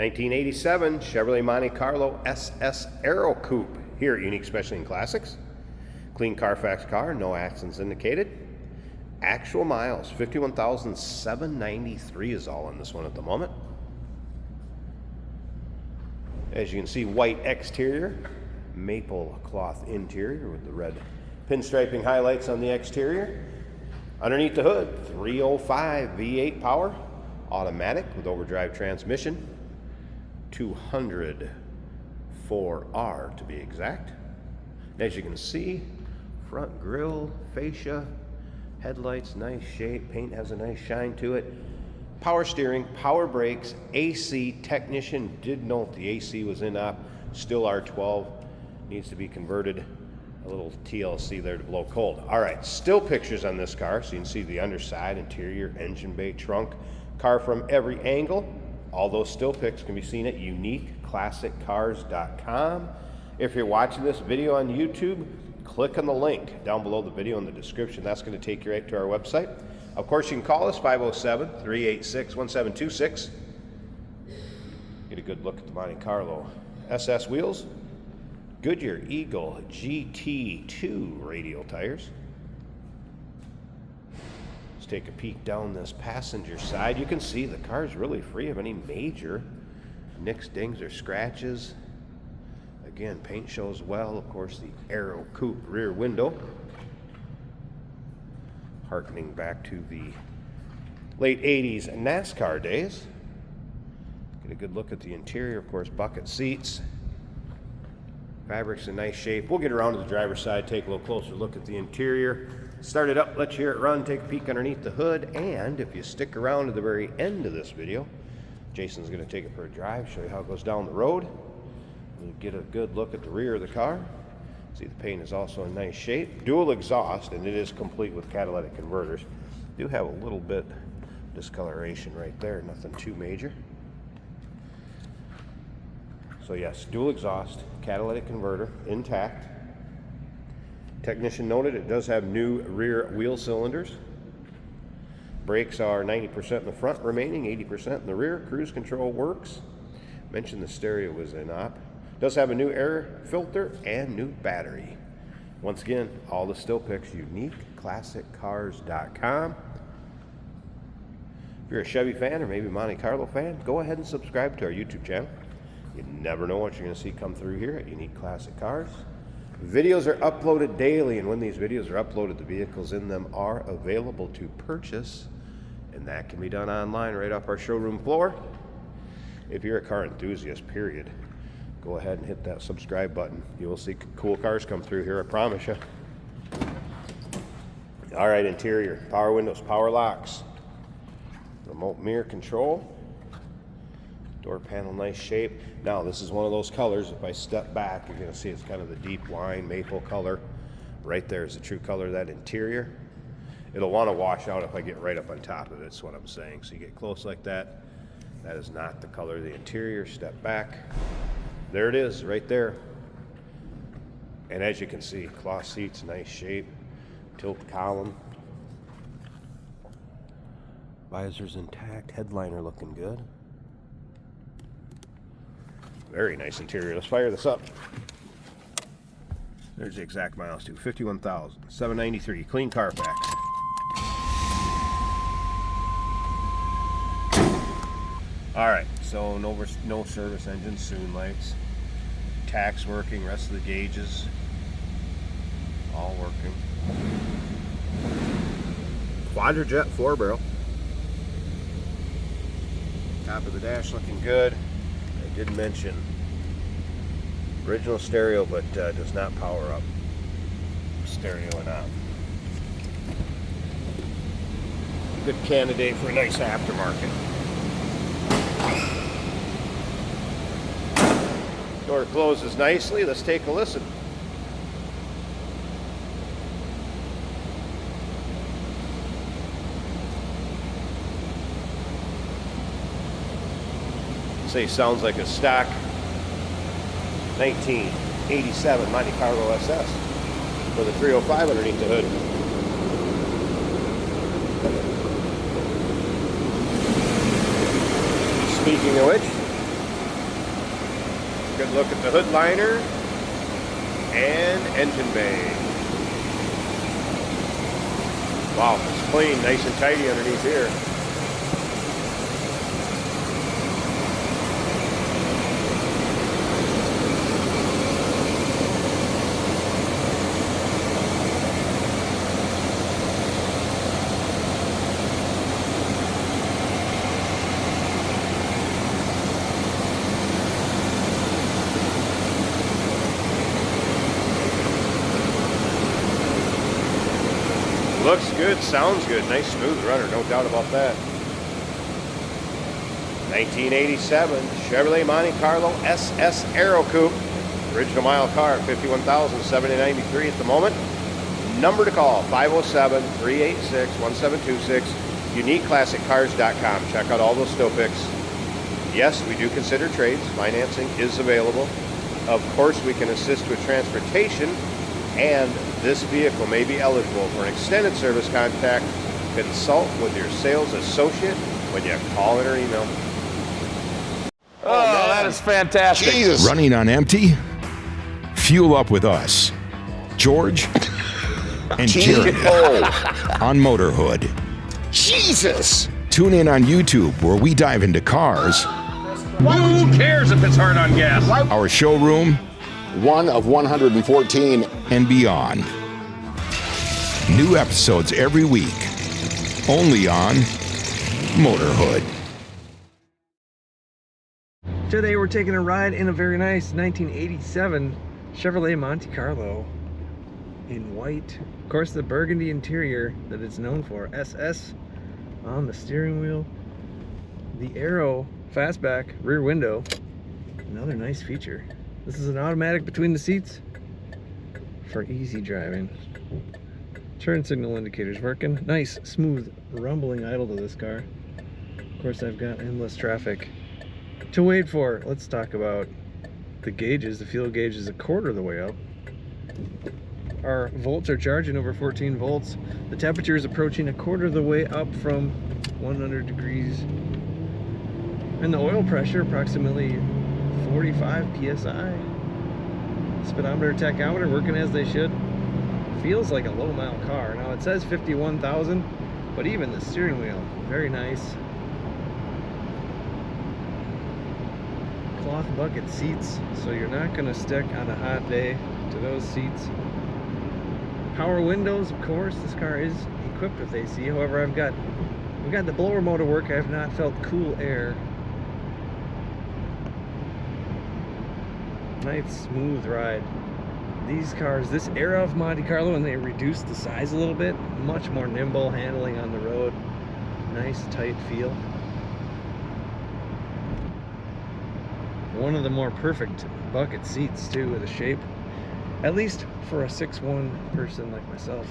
1987 Chevrolet Monte Carlo SS Aerocoupe here at Unique Specialty Classics. Clean Carfax car, no accidents indicated. Actual miles, 51,793 is all on this one at the moment. As you can see, white exterior, maple cloth interior with the red pinstriping highlights on the exterior. Underneath the hood, 305 V8 power, automatic with overdrive transmission, 200 4R to be exact. As you can see, front grille, fascia, headlights, nice shape, paint has a nice shine to it. Power steering, power brakes, AC. Technician did note the AC was in op, still R12, needs to be converted. A little TLC there to blow cold. All right, still pictures on this car, so you can see the underside, interior, engine bay, trunk, car from every angle. All those still pics can be seen at uniqueclassiccars.com. If you're watching this video on YouTube, click on the link down below the video in the description. That's going to take you right to our website. Of course, you can call us 507-386-1726. Get a good look at the Monte Carlo SS wheels. Goodyear Eagle GT2 radial tires. Let's take a peek down this passenger side. You can see the car is really free of any major nicks, dings, or scratches. Again, paint shows well. Of course, the Aerocoupe rear window. Harkening back to the late 80s NASCAR days. Get a good look at the interior. Of course, bucket seats. Fabric's in nice shape. We'll get around to the driver's side, take a little closer look at the interior. Start it up, let you hear it run, take a peek underneath the hood, and if you stick around to the very end of this video, Jason's going to take it for a drive, show you how it goes down the road. We'll get a good look at the rear of the car. See, the paint is also in nice shape. Dual exhaust, and it is complete with catalytic converters. Do have a little bit discoloration right there, nothing too major. So yes, dual exhaust, catalytic converter, intact. Technician noted it does have new rear wheel cylinders. Brakes are 90% in the front, remaining 80% in the rear. Cruise control works. Mentioned the stereo was in op. Does have a new air filter and new battery. Once again, all the still pics, uniqueclassiccars.com. If you're a Chevy fan or maybe Monte Carlo fan, go ahead and subscribe to our YouTube channel. You never know what you're going to see come through here at Unique Classic Cars. Videos are uploaded daily, and when these videos are uploaded, the vehicles in them are available to purchase, and that can be done online right off our showroom floor. If you're a car enthusiast, period, go ahead and hit that subscribe button. You will see cool cars come through here, I promise you. All right, interior, power windows, power locks, remote mirror control, door panel, nice shape. Now, this is one of those colors, if I step back, you're gonna see it's kind of the deep wine maple color. Right there is the true color of that interior. It'll wanna wash out if I get right up on top of it, that's what I'm saying. So you get close like that, that is not the color of the interior. Step back. There it is, right there. And as you can see, cloth seats, nice shape, tilt column. Visor's intact, headliner looking good. Very nice interior. Let's fire this up. There's the exact miles too, 51,793, clean Carfax. All right, so no service engine soon lights. Tax working, rest of the gauges all working. Quadrajet 4-barrel. Top of the dash looking good. I did mention original stereo, but does not power up. Stereo and out. Good candidate for a nice aftermarket. Door closes nicely. Let's take a listen. Say sounds like a stock 1987 Monte Carlo SS with a 305 underneath the hood. Speaking of which, good look at the hood liner and engine bay. Wow, it's clean, nice and tidy underneath here. Looks good, sounds good, nice smooth runner, no doubt about that. 1987 Chevrolet Monte Carlo SS Aerocoupe. Original mile car, 51,793 at the moment. Number to call, 507-386-1726. UniqueClassicCars.com. Check out all those stow pics. Yes, we do consider trades. Financing is available. Of course, we can assist with transportation, and this vehicle may be eligible for an extended service contract. Consult with your sales associate when you call in or email. Oh, that is fantastic. Jesus. Running on empty? Fuel up with us, George and Jared on Motorhood. Jesus. Tune in on YouTube where we dive into cars, Who cares if it's hard on gas? our showroom, One of 114. and beyond. New episodes every week, only on Motorhood. Today we're taking a ride in a very nice 1987 Chevrolet Monte Carlo in white. Of course, the burgundy interior that it's known for. SS on the steering wheel. The Aero fastback rear window. Another nice feature. This is an automatic between the seats for easy driving. Turn signal indicators working. Nice, smooth, rumbling idle to this car. Of course, I've got endless traffic to wait for. Let's talk about the gauges. The fuel gauge is a quarter of the way up. Our volts are charging over 14 volts. The temperature is approaching a quarter of the way up from 100 degrees. And the oil pressure approximately 45 psi. Speedometer, tachometer working as they should. Feels like a low mile car. Now it says 51,000, but even the steering wheel, very nice. Cloth bucket seats, so you're not going to stick on a hot day to those seats. Power windows, of course. This car is equipped with AC. However, I've got the blower motor work. I have not felt cool air. Nice smooth ride. These cars, this era of Monte Carlo, when they reduced the size a little bit, much more nimble handling on the road. Nice tight feel. One of the more perfect bucket seats too, with the shape, at least for a 6'1" person like myself,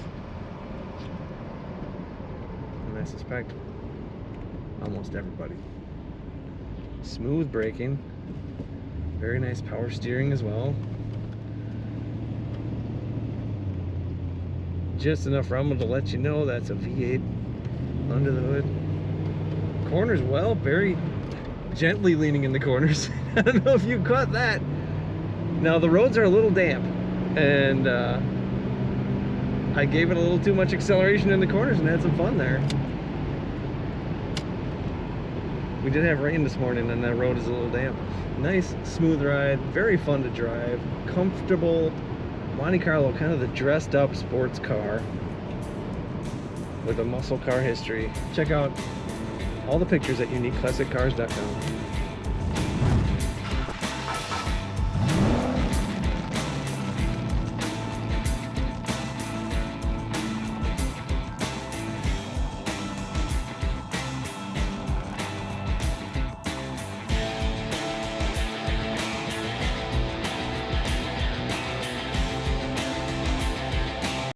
and I suspect almost everybody. Smooth braking, very nice power steering as well. Just enough rumble to let you know that's a V8 under the hood. Corners, well, very gently leaning in the corners. I don't know if you caught that. Now the roads are a little damp, and I gave it a little too much acceleration in the corners and had some fun there. We did have rain this morning and that road is a little damp. Nice smooth ride, very fun to drive, comfortable. Monte Carlo, kind of the dressed up sports car with a muscle car history. Check out all the pictures at UniqueClassicCars.com.